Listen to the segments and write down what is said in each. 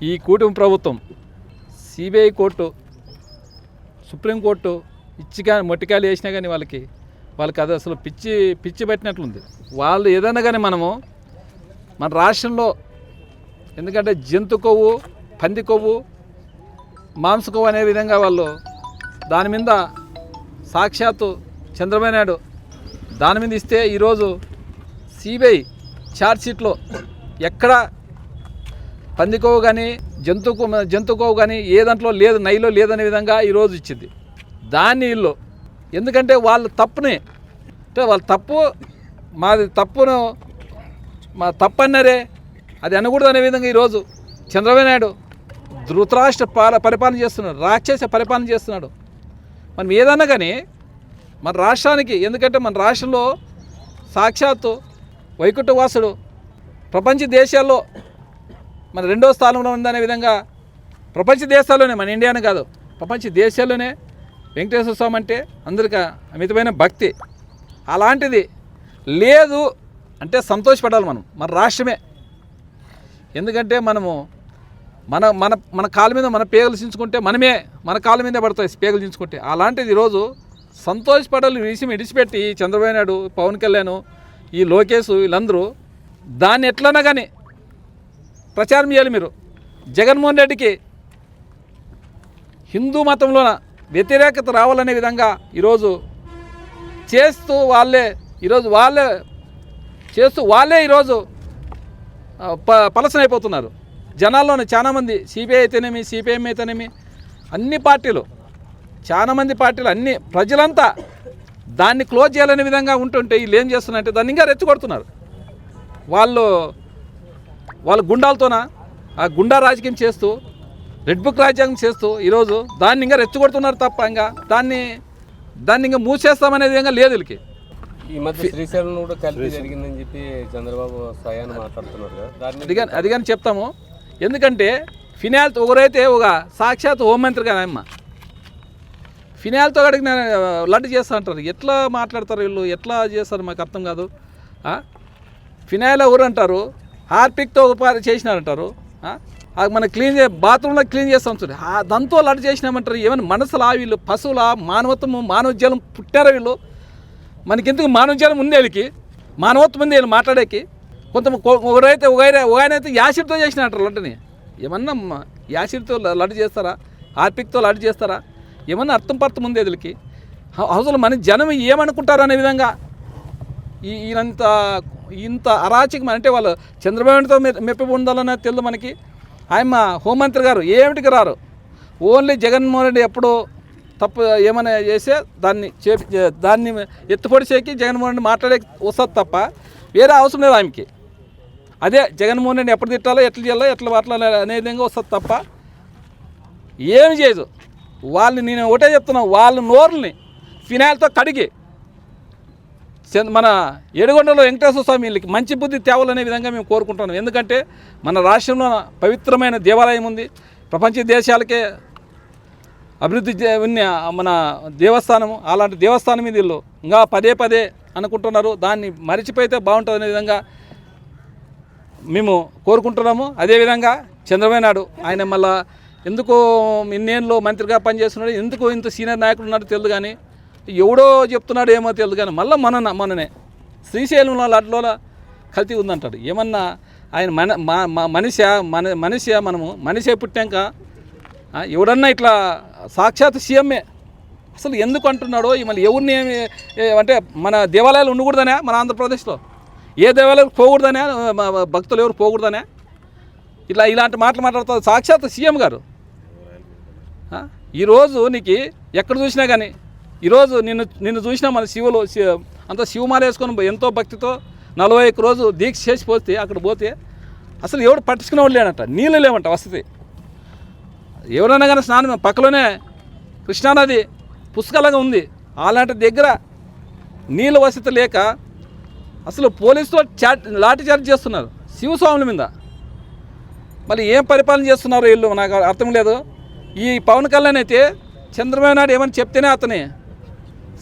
ఈ కూటమి ప్రభుత్వం సిబిఐ కోర్టు సుప్రీంకోర్టు మొట్టికాయలు వేసినా కానీ వాళ్ళకి అది అసలు పిచ్చి పెట్టినట్లుంది. వాళ్ళు ఏదైనా కానీ మన రాష్ట్రంలో ఎందుకంటే జంతు కొవ్వు, పంది కొవ్వు, మాంస కొవ్వు అనే విధంగా వాళ్ళు దాని మీద సాక్షాత్తు చంద్రబాబు నాయుడు దాని మీద ఇస్తే ఈరోజు సిబిఐ ఛార్జ్షీట్లో ఎక్కడ పంది కొవ్వు కానీ జంతు కొవ్వు కానీ ఏ దాంట్లో లేదు, నైలో లేదనే విధంగా ఈరోజు ఇచ్చింది. దాన్ని వీళ్ళు ఎందుకంటే వాళ్ళు తప్పుని అంటే వాళ్ళ తప్పు మాది తప్పును మా తప్పు అన్నారే అది అనకూడదు అనే విధంగా ఈరోజు చంద్రబాబు నాయుడు ధృతరాష్ట్ర పరిపాలన చేస్తున్నాడు, రాక్షస పరిపాలన చేస్తున్నాడు. మనం ఏదన్నా కానీ మన రాష్ట్రానికి ఎందుకంటే మన రాష్ట్రంలో సాక్షాత్తు వైకుంఠవాసుడు ప్రపంచ దేశాల్లో మన 2వ స్థానంలో ఉందనే విధంగా ప్రపంచ దేశాల్లోనే మన ఇండియానే కాదు ప్రపంచ దేశాల్లోనే వెంకటేశ్వర స్వామి అంటే అందరికీ అమితమైన భక్తి. అలాంటిది లేదు అంటే సంతోషపడాలి మన రాష్ట్రమే. ఎందుకంటే మనము మన మన మన కాళ్ళ మీద మన పేగలు చించుకుంటే మనమే మన కాళ్ళ మీద పడతాయి పేగలు చించుకుంటే. అలాంటిది ఈరోజు సంతోషపడాలి విషయం ఇడిచిపెట్టి చంద్రబాబు నాయుడు, పవన్ కళ్యాణ్, ఈ లోకేష్ వీళ్ళందరూ దాన్ని ఎట్లన్నా కానీ ప్రచారం చేయాలి. మీరు జగన్మోహన్ రెడ్డికి హిందూ మతంలోన వ్యతిరేకత రావాలనే విధంగా ఈరోజు చేస్తూ వాళ్ళే ఈరోజు పలసనైపోతున్నారు. జనాల్లోనే చాలామంది సిపిఐ అయితేనేమి, సిపిఎం అయితేనేమి, అన్ని పార్టీలు చాలామంది పార్టీలు అన్ని ప్రజలంతా దాన్ని క్లోజ్ చేయాలనే విధంగా ఉంటుంటే వీళ్ళు ఏం చేస్తున్నారంటే దాన్ని ఇంకా రెచ్చగొడుతున్నారు. వాళ్ళు గుండాలతోన ఆ గుండా రాజకీయం చేస్తూ రెడ్ బుక్ రాజ్యాంగం చేస్తూ ఈరోజు దాన్ని ఇంకా రెచ్చగొడుతున్నారు తప్ప ఇంకా దాన్ని ఇంకా మూసేస్తామనే విధంగా లేదు వీళ్ళకి. ఈ మధ్య శ్రీశైలం కూడా కలిపి జరిగిందని చెప్పి చంద్రబాబు స్వయాన్ని మాట్లాడుతున్నారు. అది కానీ చెప్తాము. ఎందుకంటే ఫినాయిల్తో ఒకరైతే ఒక సాక్షాత్ హోంమంత్రి కానీ అమ్మ ఫినాయిల్తో అడిగిన లడ్డు చేస్తా అంటారు. ఎట్లా మాట్లాడతారు వీళ్ళు, ఎట్లా చేస్తారు మాకు అర్థం కాదు. ఫినాయిల్ ఎవరు అంటారు, హార్పిక్తో చేసినారంటారు. మన బాత్రూంలో క్లీన్ చేస్తాం చూడండి, దాంతో లడ్డు చేసినామంటారు. ఏమైనా మనసులా వీళ్ళు పశువులా, మానవత్వం మానవజాలం పుట్టారా వీళ్ళు? మనకెందుకు మానవజాలం ఉంది వీళ్ళకి, మానవత్వం ఉంది వీళ్ళు మాట్లాడేకి. ఒకరైతే ఒకనైతే యాసిడ్తో చేసినట్టు లడ్డుని. ఏమన్నా యాసిడ్తో లడ్డు చేస్తారా, హార్పిక్తో లడ్డు చేస్తారా? ఏమన్నా అర్థం పర్థం ఉంది వీళ్ళకి. అసలు మన జనం ఏమనుకుంటారు అనే విధంగా ఇంత అరాచకం అంటే వాళ్ళు చంద్రబాబుతో మెప్పి ఉండాలనే తెలియదు మనకి. ఆయన హోంమంత్రి గారు ఏమిటికి రారు, ఓన్లీ జగన్మోహన్ రెడ్డి ఎప్పుడో తప్పు ఏమైనా చేస్తే దాన్ని ఎత్తుపొడిచేకి జగన్మోహన్ రెడ్డి మాట్లాడే వస్తుంది తప్ప వేరే అవసరం లేదు ఆమెకి. అదే జగన్మోహన్ రెడ్డి ఎప్పుడు తిట్టాలో, ఎట్లా చేయాలో, ఎట్లా మాట్లాడాలి అనే విధంగా వస్తుంది తప్ప ఏమి చేయదు. నేను ఒకటే చెప్తున్నాను, వాళ్ళ నోరుని ఫినాయిల్తో కడిగి మన ఏడుగొండలో వెంకటేశ్వర స్వామి వీళ్ళకి మంచి బుద్ధి తేవాలనే విధంగా మేము కోరుకుంటున్నాం. ఎందుకంటే మన రాష్ట్రంలో పవిత్రమైన దేవాలయం ఉంది, ప్రపంచ దేశాలకే అభివృద్ధి ఉన్న మన దేవస్థానము. అలాంటి దేవస్థానం మీద వీళ్ళు ఇంకా పదే అనుకుంటున్నారు. దాన్ని మరిచిపోతే బాగుంటుంది అనే విధంగా మేము కోరుకుంటున్నాము. అదేవిధంగా చంద్రబాబు నాయుడు ఆయన మళ్ళా ఎందుకు ఇన్నేళ్ళు మంత్రిగా పనిచేస్తున్నాడు, ఎందుకు ఇంత సీనియర్ నాయకుడు ఉన్నాడో తెలియదు, కానీ ఎవడో చెప్తున్నాడు ఏమో తెలియదు, కానీ మళ్ళీ మననే శ్రీశైలంలో లడ్లో కల్తీ ఉందంటాడు. ఏమన్నా ఆయన మనిషి పుట్టాక ఎవడన్నా ఇట్లా సాక్షాత్ సీఎంఏ అసలు ఎందుకు అంటున్నాడో, మళ్ళీ ఎవరిని అంటే మన దేవాలయాలు ఉండకూడదనే, మన ఆంధ్రప్రదేశ్లో ఏ దేవాలయాలు పోకూడదనే, భక్తులు ఎవరు పోకూడదనే ఇలాంటి మాటలు మాట్లాడుతారు సాక్షాత్ సీఎం గారు. ఈరోజు నీకు ఎక్కడ చూసినా కానీ ఈరోజు నిన్ను చూసినా మన శివులు అంత శివమాల వేసుకొని ఎంతో భక్తితో 41 రోజు దీక్ష చేసి పోతే అక్కడ పోతే అసలు ఎవడు పట్టించుకునే వాళ్ళు లేనంట, నీళ్ళు లేవంట వసతి. ఎవరైనా కానీ స్నానం పక్కలోనే కృష్ణానది పుష్కలంగా ఉంది, అలాంటి దగ్గర నీళ్ళ వసతి లేక అసలు పోలీసులు లాఠీ చార్జ్ చేస్తున్నారు శివస్వాముల మీద. మళ్ళీ ఏం పరిపాలన చేస్తున్నారో వీళ్ళు నాకు అర్థం లేదు. ఈ పవన్ కళ్యాణ్ అయితే చంద్రబాబు నాయుడు ఏమని చెప్తేనే అతని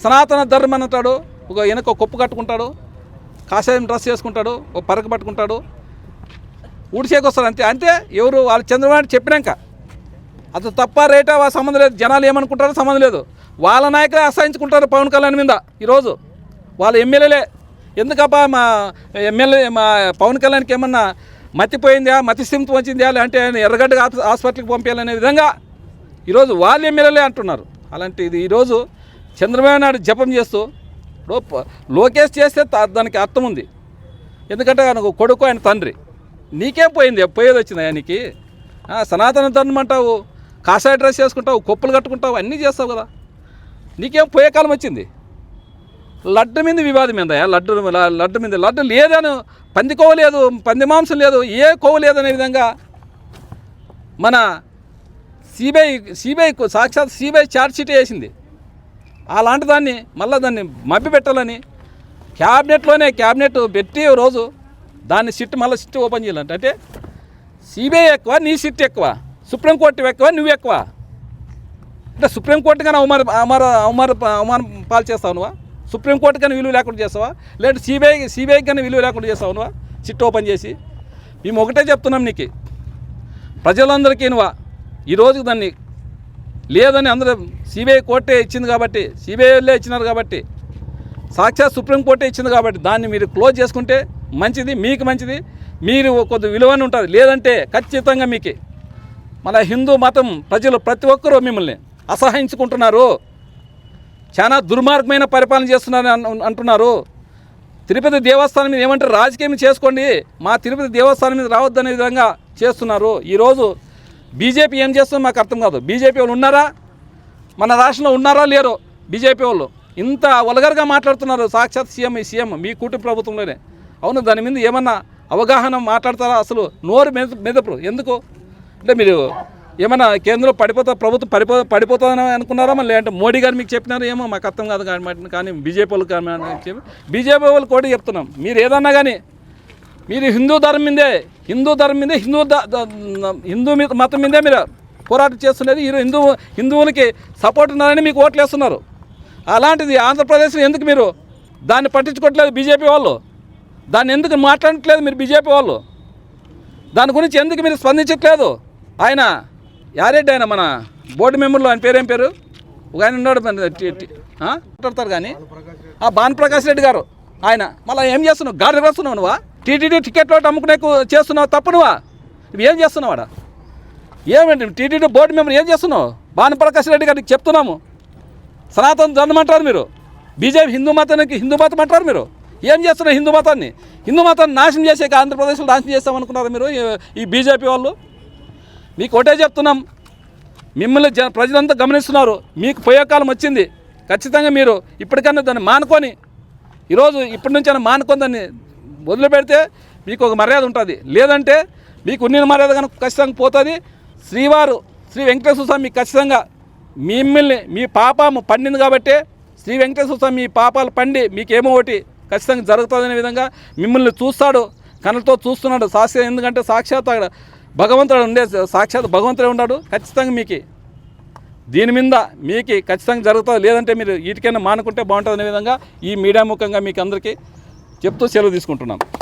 సనాతన ధర్మం అంటాడు, వెనక కొప్పు కట్టుకుంటాడు, కాషాయం డ్రెస్ చేసుకుంటాడు, ఒక పరక పట్టుకుంటాడు, ఊడిసేకొస్తారు అంతే. అంతే ఎవరు వాళ్ళు చంద్రబాబు నాయుడు చెప్పినాక అది తప్ప రేటా సంబంధం లేదు. జనాలు ఏమనుకుంటారో సంబంధం లేదు. వాళ్ళ నాయకులే అసహించుకుంటారు పవన్ కళ్యాణ్ మీద. ఈరోజు వాళ్ళ ఎమ్మెల్యేలే ఎందుకబ్బా మా ఎమ్మెల్యే మా పవన్ కళ్యాణ్కి ఏమన్నా మతిపోయిందా, మతిస్థిమితం వచ్చిందా, అంటే ఆయన ఎర్రగడ్డ హాస్పిటల్కి పంపించాలనే విధంగా ఈరోజు వాళ్ళ ఎమ్మెల్యేలే అంటున్నారు. అలాంటిది ఈరోజు చంద్రబాబు నాయుడు జపం చేస్తూ ఇప్పుడు లోకేష్ చేస్తే దానికి అర్థం ఉంది. ఎందుకంటే ఆయన కొడుకు, ఆయన తండ్రి. నీకేం పోయింది, పోయేది వచ్చింది ఆయనకి. సనాతన ధర్మం అంటావు, కాషాయ డ్రెస్ చేసుకుంటావు, కొప్పులు కట్టుకుంటావు, అన్నీ చేస్తావు కదా. నీకేం పోయే కాలం వచ్చింది. లడ్డు మీద వివాదం ఏందా? లడ్డు మీద లడ్డు లేదని, పంది కొవ్వు లేదు, పంది మాంసం లేదు, ఏ కొవ్వు లేదనే విధంగా మన సిబిఐ సాక్షాత్ సిబిఐ ఛార్జ్ షీట్ వేసింది. అలాంటి దాన్ని మళ్ళీ దాన్ని మభ్య పెట్టాలని క్యాబినెట్ పెట్టి రోజు దాన్ని సిట్ మళ్ళీ సిట్ ఓపెన్ చేయాలంటే అంటే సిబిఐ ఎక్కువ, నీ సిట్ ఎక్కువ, సుప్రీంకోర్టు ఎక్కువ, నువ్వు ఎక్కువ. అంటే సుప్రీంకోర్టు కానీ అవమానం పాలు చేస్తావు నువ్వా? సుప్రీంకోర్టు కానీ విలువ లేకుండా చేస్తావా? లేదంటే సిబిఐకి కానీ విలువ లేకుండా చేస్తావు నువ్వా? సిట్ ఓపెన్ చేసి మేము ఒకటే చెప్తున్నాం నీకు, ప్రజలందరికీ నువ్వా ఈరోజు దాన్ని లేదని అందరూ సిబిఐ కోర్టే ఇచ్చింది కాబట్టి, సిబిఐలే ఇచ్చినారు కాబట్టి, సాక్షాత్ సుప్రీంకోర్టే ఇచ్చింది కాబట్టి దాన్ని మీరు క్లోజ్ చేసుకుంటే మంచిది, మీకు మంచిది, మీరు కొద్ది విలువని ఉంటుంది. లేదంటే ఖచ్చితంగా మీకు మన హిందూ మతం ప్రజలు ప్రతి ఒక్కరూ మిమ్మల్ని అసహించుకుంటున్నారు, చాలా దుర్మార్గమైన పరిపాలన చేస్తున్నారు అంటున్నారు. తిరుపతి దేవస్థానం మీద ఏమంటారు, రాజకీయం చేసుకోండి, మా తిరుపతి దేవస్థానం మీద రావద్దనే విధంగా చేస్తున్నారు. ఈరోజు బీజేపీ ఏం చేస్తుందో మాకు అర్థం కాదు. బీజేపీ వాళ్ళు ఉన్నారా, మన రాష్ట్రంలో ఉన్నారా లేరో బీజేపీ వాళ్ళు ఇంత వల్గర్గా మాట్లాడుతున్నారు. సాక్షాత్ సీఎం మీ కూటమి ప్రభుత్వంలోనే. అవును, దాని మీద ఏమన్నా అవగాహన మాట్లాడతారా? అసలు నోరు మెదపరు ఎందుకు? అంటే మీరు ఏమన్నా కేంద్రంలో ప్రభుత్వం పడిపోతుందని అనుకున్నారా? మళ్ళీ అంటే మోడీ గారు మీకు చెప్పినారు ఏమో మాకు అర్థం కాదు. కానీ బీజేపీ వాళ్ళు కానీ బీజేపీ వాళ్ళు కూడా చెప్తున్నాం, మీరు ఏదన్నా కానీ మీరు హిందూ మతం మీదే మీరు పోరాటం చేస్తున్నది. హిందువులకి సపోర్ట్ ఉన్నారని మీకు ఓట్లు వేస్తున్నారు. అలాంటిది ఆంధ్రప్రదేశ్లో ఎందుకు మీరు దాన్ని పట్టించుకోవట్లేదు? బీజేపీ వాళ్ళు దాన్ని ఎందుకు మాట్లాడట్లేదు? మీరు బీజేపీ వాళ్ళు దాని గురించి ఎందుకు మీరు స్పందించట్లేదు? ఆయన యారెడ్డి, ఆయన మన బోర్డు మెంబర్లో ఆయన పేరేం పేరు, ఒక ఆయన ఉన్నాడు మాట్లాడతారు కానీ భానుప్రకాష్ రెడ్డి గారు, ఆయన మళ్ళీ ఏం చేస్తున్నావు? గాడి వస్తున్నావు నువ్వా? టీటీడీ టికెట్లో అమ్ముకునే చేస్తున్నావు తప్పు నువ్వా? నువ్వు ఏం చేస్తున్నావాడా? ఏమండి టీటీడీ బోర్డు మెంబర్ ఏం చేస్తున్నావు? భానుప్రకాష్ రెడ్డి గారికి చెప్తున్నాము, సనాతన ధర్మం అంటారు మీరు, బీజేపీ హిందూ మతం అంటారు మీరు. ఏం చేస్తున్నారు? హిందూ మతాన్ని నాశనం చేసే ఆంధ్రప్రదేశ్లో నాశనం చేస్తామనుకున్నారు మీరు ఈ బీజేపీ వాళ్ళు. మీకు ఒకటే చెప్తున్నాం, మిమ్మల్ని ప్రజలంతా గమనిస్తున్నారు, మీకు పోయే కాలం వచ్చింది. ఖచ్చితంగా మీరు ఇప్పటికన్నా దాన్ని మానుకొని ఈరోజు ఇప్పటి నుంచైనా మానుకొని దాన్ని వదిలిపెడితే మీకు ఒక మర్యాద ఉంటుంది. లేదంటే మీకు ఉన్న మర్యాద కనుక ఖచ్చితంగా పోతుంది. శ్రీ వెంకటేశ్వర స్వామి మీకు ఖచ్చితంగా మిమ్మల్ని మీ పాపం పండింది కాబట్టి శ్రీ వెంకటేశ్వర స్వామి మీ పాపాలు పండి మీకేమో ఒకటి ఖచ్చితంగా జరుగుతుందనే విధంగా మిమ్మల్ని చూస్తాడు, కళ్ళతో చూస్తున్నాడు సాక్షాత్. ఎందుకంటే సాక్షాత్ అక్కడ సాక్షాత్ భగవంతుడే ఉన్నాడు. ఖచ్చితంగా మీకు దీని మీద మీకు ఖచ్చితంగా జరుగుతుంది. లేదంటే మీరు వీటికైనా మానుకుంటే బాగుంటుంది అనే విధంగా ఈ మీడియా ముఖంగా మీకు అందరికీ చెప్తూ సెలవు తీసుకుంటున్నాం.